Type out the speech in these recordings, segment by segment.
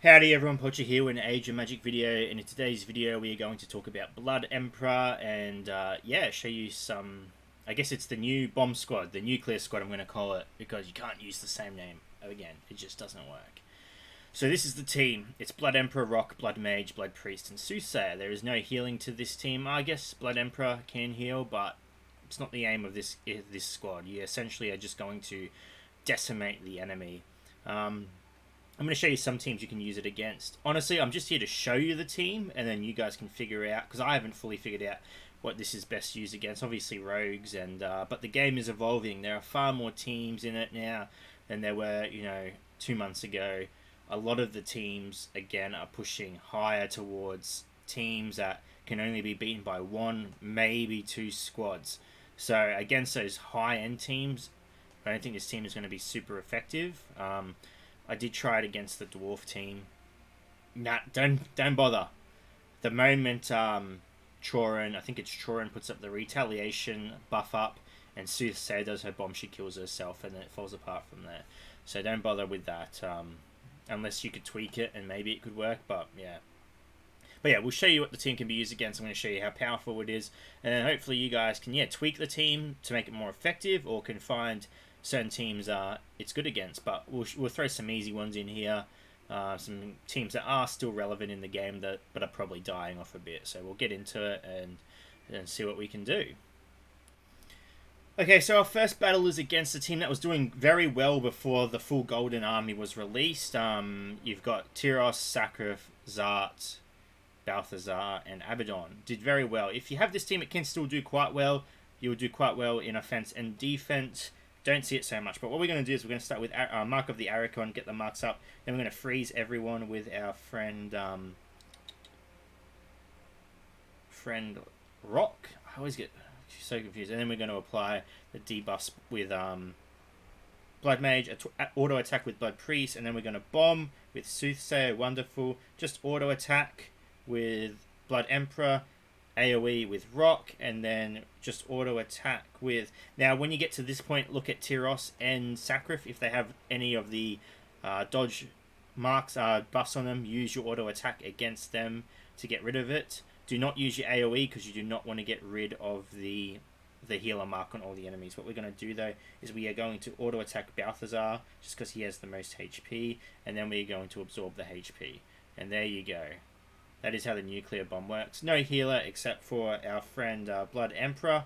Howdy everyone, Poacher here with an Age of Magic video, and in today's video we are going to talk about Blood Emperor and yeah, show you some, I guess it's the new bomb squad, the nuclear squad I'm going to call it, because you can't use the same name again, it just doesn't work. So this is the team. It's Blood Emperor, Rock, Blood Mage, Blood Priest and Soothsayer. There is no healing to this team. I guess Blood Emperor can heal, but it's not the aim of this squad. You essentially are just going to decimate the enemy. I'm going to show you some teams you can use it against. Honestly, I'm just here to show you the team, and then you guys can figure out, because I haven't fully figured out what this is best used against. Obviously rogues, and but the game is evolving. There are far more teams in it now than there were, 2 months ago. A lot of the teams, again, are pushing higher towards teams that can only be beaten by one, maybe two squads. So against those high-end teams, I don't think this team is going to be super effective. I did try it against the dwarf team. Nah, don't bother. The moment Chorin, I think it's Chorin, puts up the retaliation buff up, and Soothsayer does her bomb, she kills herself, and then it falls apart from there. So don't bother with that, unless you could tweak it, and maybe it could work, but yeah. But yeah, we'll show you what the team can be used against. I'm going to show you how powerful it is, and then hopefully you guys can tweak the team to make it more effective, or can find certain teams it's good against. But we'll throw some easy ones in here, some teams that are still relevant in the game but are probably dying off a bit. So we'll get into it and see what we can do. Okay, so our first battle is against a team that was doing very well before the full Golden Army was released. You've got Tyros, Sacrif, Zart, Balthazar, and Abaddon. Did very well. If you have this team, it can still do quite well. You'll do quite well in offense and defense. Don't see it so much. But what we're going to do is we're going to start with Mark of the Archon, get the marks up. Then we're going to freeze everyone with our friend Rock. I always get so confused. And then we're going to apply the debuffs with Blood Mage, auto attack with Blood Priest, and then we're going to bomb with Soothsayer, wonderful. Just auto attack with Blood Emperor, AoE with Rock, and then just auto attack with... Now, when you get to this point, look at Tyros and Sacrif. If they have any of the dodge marks, buffs on them, use your auto attack against them to get rid of it. Do not use your AoE because you do not want to get rid of the healer mark on all the enemies. What we're going to do, though, is we are going to auto attack Balthazar just because he has the most HP, and then we're going to absorb the HP. And there you go. That is how the nuclear bomb works. No healer except for our friend Blood Emperor,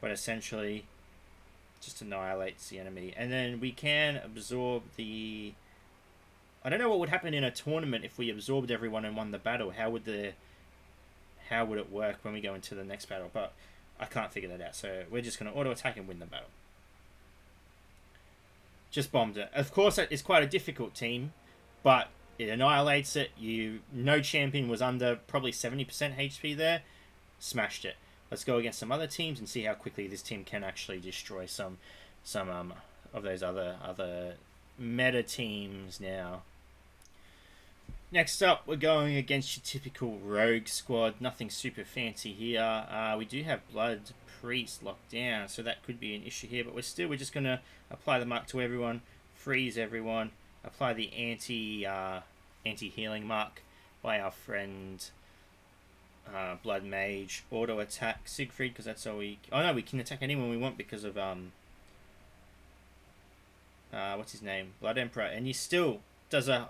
but essentially just annihilates the enemy. And then we can absorb the... I don't know what would happen in a tournament if we absorbed everyone and won the battle. How would it work when we go into the next battle? But I can't figure that out. So we're just going to auto attack and win the battle. Just bombed it. Of course, it's quite a difficult team, but it annihilates it. No champion was under probably 70% HP there. Smashed it. Let's go against some other teams and see how quickly this team can actually destroy some of those other meta teams now. Next up, we're going against your typical rogue squad. Nothing super fancy here. We do have Blood Priest locked down, so that could be an issue here. But we're just going to apply the mark to everyone, freeze everyone, apply the anti-healing mark by our friend Blood Mage, auto attack Siegfried because that's all we... Oh no, we can attack anyone we want because of what's his name? Blood Emperor, and he still does a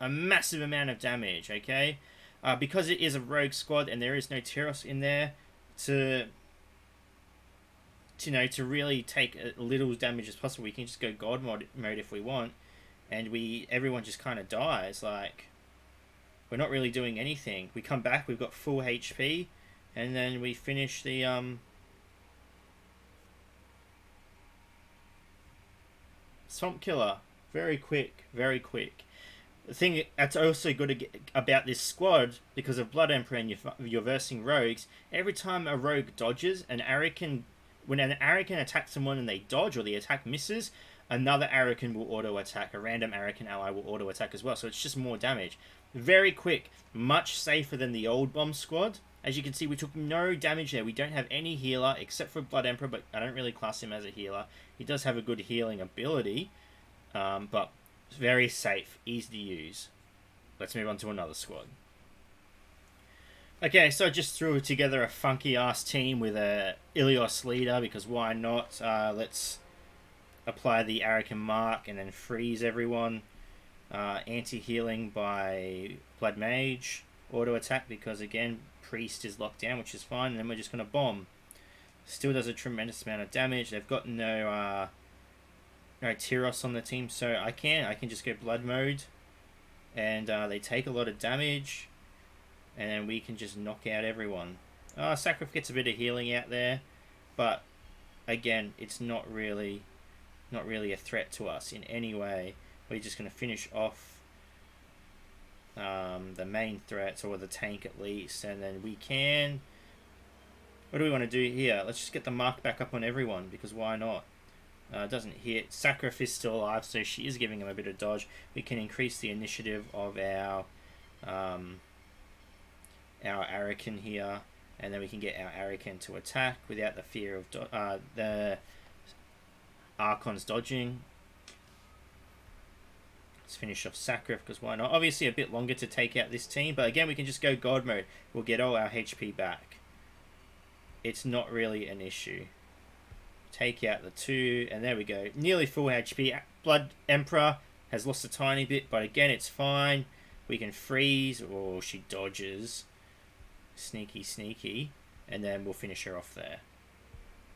massive amount of damage, okay? Because it is a rogue squad and there is no Tyros in there to really take as little damage as possible, we can just go God mode if we want, and everyone just kind of dies. Like, we're not really doing anything. We come back, we've got full HP, and then we finish the Swamp Killer. Very quick, very quick. The thing that's also good about this squad, because of Blood Emperor and you're versing rogues, every time a rogue dodges, when an Arakan attacks someone and they dodge or the attack misses, another Arakan will auto attack. A random Arakan ally will auto attack as well, so it's just more damage. Very quick, much safer than the old bomb squad. As you can see, we took no damage there. We don't have any healer except for Blood Emperor, but I don't really class him as a healer. He does have a good healing ability, but very safe, easy to use. let's move on to another squad. Okay, so I just threw together a funky ass team with a Ilios leader because why not? Let's apply the Arakan mark and then freeze everyone. Anti-healing by Blood Mage. Auto attack because again Priest is locked down, which is fine. And then we're just going to bomb. Still does a tremendous amount of damage. They've got no Tyros on the team, so I can just go Blood mode, and they take a lot of damage. And then we can just knock out everyone. Sacrif gets a bit of healing out there, but again, it's not really a threat to us in any way. We're just going to finish off the main threats, or the tank at least, and then we can... What do we want to do here? Let's just get the mark back up on everyone, because why not? It doesn't hit. Sacrif is still alive, so she is giving him a bit of dodge. We can increase the initiative of our Arakan here, and then we can get our Arakan to attack without the fear of the Archons dodging. Let's finish off Sacrif, because why not? Obviously a bit longer to take out this team, but again we can just go God mode. We'll get all our HP back. It's not really an issue. Take out the 2, and there we go. Nearly full HP. Blood Emperor has lost a tiny bit, but again it's fine. We can freeze, or she dodges. Sneaky, and then we'll finish her off there.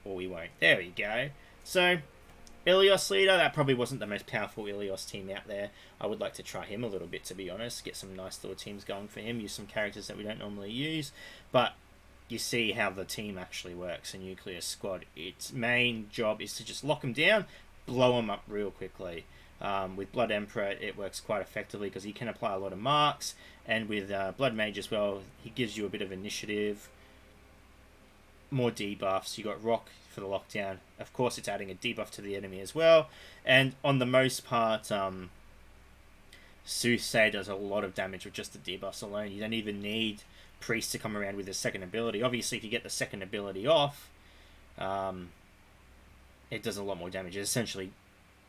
Or we won't. There we go. So, Ilios leader, that probably wasn't the most powerful Ilios team out there. I would like to try him a little bit, to be honest. Get some nice little teams going for him. Use some characters that we don't normally use. But you see how the team actually works, a nuclear squad. Its main job is to just lock them down, blow them up real quickly. With Blood Emperor, it works quite effectively because he can apply a lot of marks, and with Blood Mage as well, he gives you a bit of initiative, more debuffs. You got Rock for the lockdown. Of course, it's adding a debuff to the enemy as well, and on the most part, Soothsayer does a lot of damage with just the debuffs alone. You don't even need Priest to come around with his second ability. Obviously, if you get the second ability off, it does a lot more damage. It essentially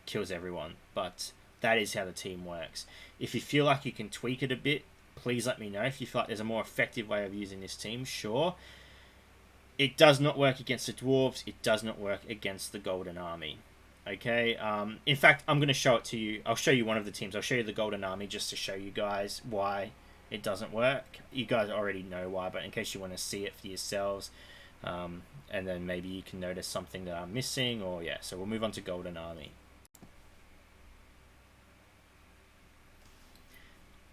kills everyone, but that is how the team works. If you feel like you can tweak it a bit, please let me know. If you feel like there's a more effective way of using this team, sure. It does not work against the Dwarves. It does not work against the Golden Army. Okay, in fact, I'm going to show it to you. I'll show you one of the teams. I'll show you the Golden Army just to show you guys why it doesn't work. You guys already know why, but in case you want to see it for yourselves, and then maybe you can notice something that I'm missing, or yeah, so we'll move on to Golden Army.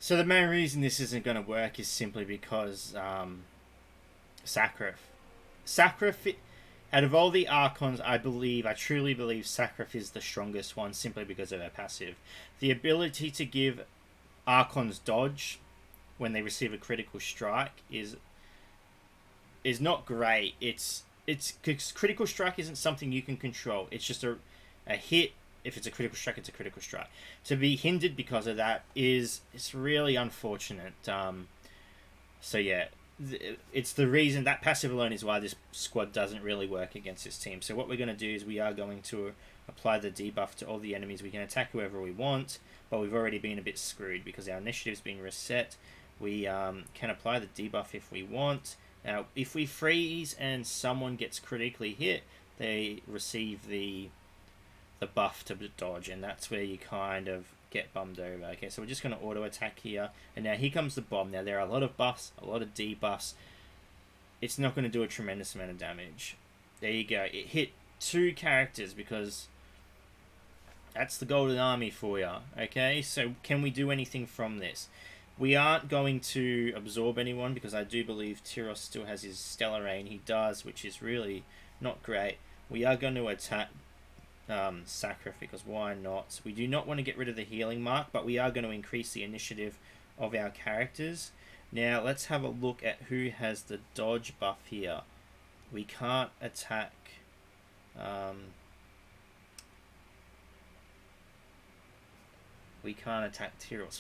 So the main reason this isn't going to work is simply because Sacrif, out of all the Archons, I truly believe Sacrif is the strongest one, simply because of her passive. The ability to give Archons dodge when they receive a critical strike is not great. It's cause critical strike isn't something you can control. It's just a hit. If it's a critical strike, it's a critical strike. To be hindered because of that it's really unfortunate. So yeah, it's the reason, that passive alone is why this squad doesn't really work against this team. So what we're going to do is we are going to apply the debuff to all the enemies. We can attack whoever we want, but we've already been a bit screwed because our initiative's been reset. We can apply the debuff if we want. Now, if we freeze and someone gets critically hit, they receive the buff to dodge, and that's where you kind of get bummed over. Okay, so we're just going to auto attack here, and now here comes the bomb. Now there are a lot of buffs, a lot of debuffs. It's not going to do a tremendous amount of damage. There you go. It hit 2 characters because that's the Golden Army for you. Okay, so can we do anything from this? We aren't going to absorb anyone because I do believe Tyros still has his Stellar Rain. He does, which is really not great. We are going to attack Sacrif because why not? We do not want to get rid of the healing mark, but we are going to increase the initiative of our characters. Now let's have a look at who has the dodge buff here. We can't attack Tyros,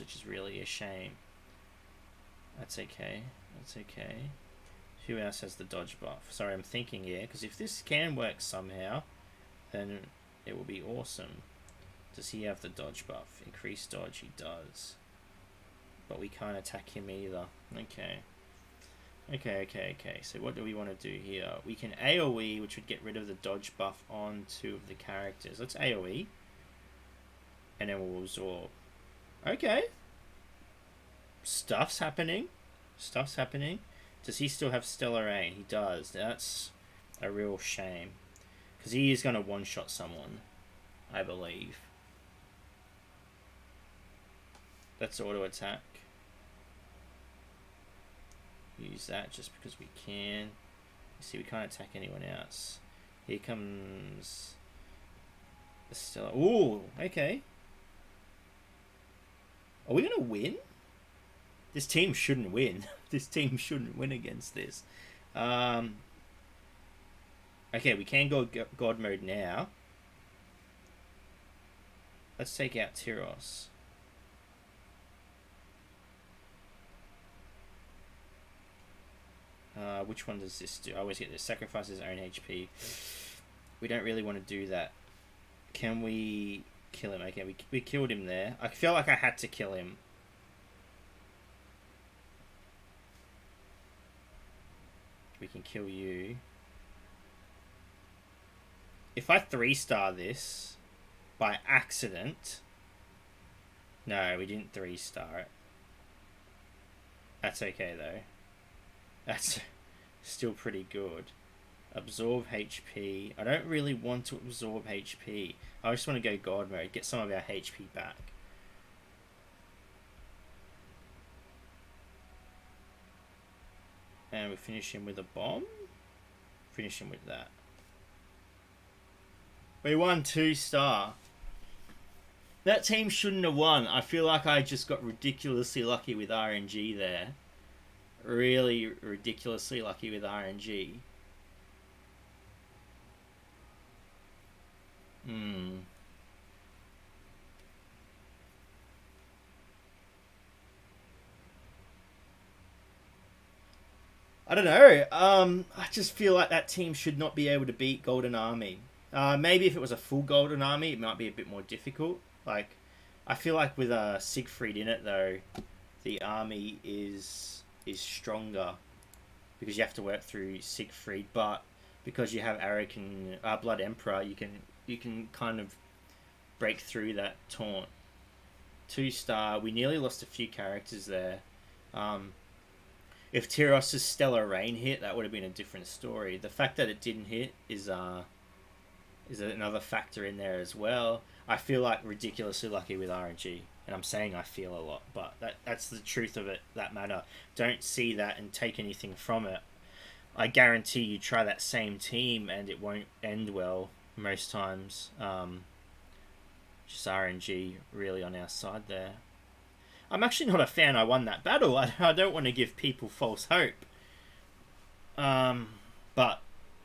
which is really a shame. That's okay. Who else has the dodge buff? Sorry, I'm thinking here, because if this can work somehow, then it will be awesome. Does he have the dodge buff? Increased dodge, he does. but we can't attack him either. Okay. Okay. So what do we want to do here? We can AoE, which would get rid of the dodge buff on 2 of the characters. Let's AoE. And then we'll absorb. Okay. Stuff's happening. Does he still have Stellar Rain? He does. That's a real shame. Because he is going to one-shot someone, I believe. Let's auto attack. Use that just because we can. You see, we can't attack anyone else. Here comes the Stellar. Ooh, okay. Are we going to win? This team shouldn't win. This team shouldn't win against this. Okay, we can go God mode now. Let's take out Tyros. Which one does this do? I always get this. Sacrifice his own HP. We don't really want to do that. Can we kill him? Okay, we killed him there. I feel like I had to kill him. We can kill you. If I 3-star this by accident... No, we didn't 3-star it. That's okay, though. That's still pretty good. Absorb HP. I don't really want to absorb HP. I just want to go God mode. Get some of our HP back. And we finish him with a bomb. Finish him with that. We won 2-star. That team shouldn't have won. I feel like I just got ridiculously lucky with RNG there. Really ridiculously lucky with RNG. I don't know. I just feel like that team should not be able to beat Golden Army. Maybe if it was a full Golden Army, it might be a bit more difficult. Like, I feel like with Siegfried in it though, the army is stronger because you have to work through Siegfried. But because you have Arik and Blood Emperor, you can kind of break through that taunt. 2-star. We nearly lost a few characters there. If Tyros' Stellar Rain hit, that would have been a different story. The fact that it didn't hit is another factor in there as well. I feel like ridiculously lucky with RNG, and I'm saying I feel a lot, but that's the truth of it. That matter. Don't see that and take anything from it. I guarantee you try that same team and it won't end well most times. Just RNG really on our side there. I'm actually not a fan I won that battle. I don't want to give people false hope. But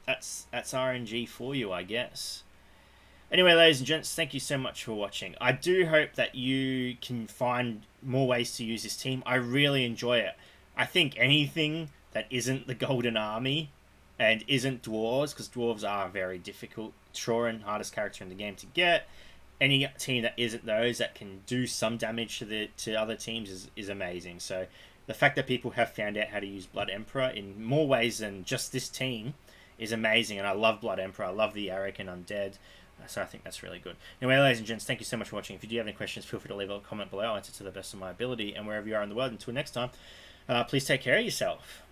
that's RNG for you, I guess. Anyway, ladies and gents, thank you so much for watching. I do hope that you can find more ways to use this team. I really enjoy it. I think anything that isn't the Golden Army and isn't dwarves, because dwarves are very difficult, Shorin, hardest character in the game to get. Any team that isn't those that can do some damage to other teams is amazing. So the fact that people have found out how to use Blood Emperor in more ways than just this team is amazing. And I love Blood Emperor. I love the Arik and Undead. So I think that's really good. Anyway, ladies and gents, thank you so much for watching. If you do have any questions, feel free to leave a comment below. I'll answer to the best of my ability. And wherever you are in the world, until next time, please take care of yourself.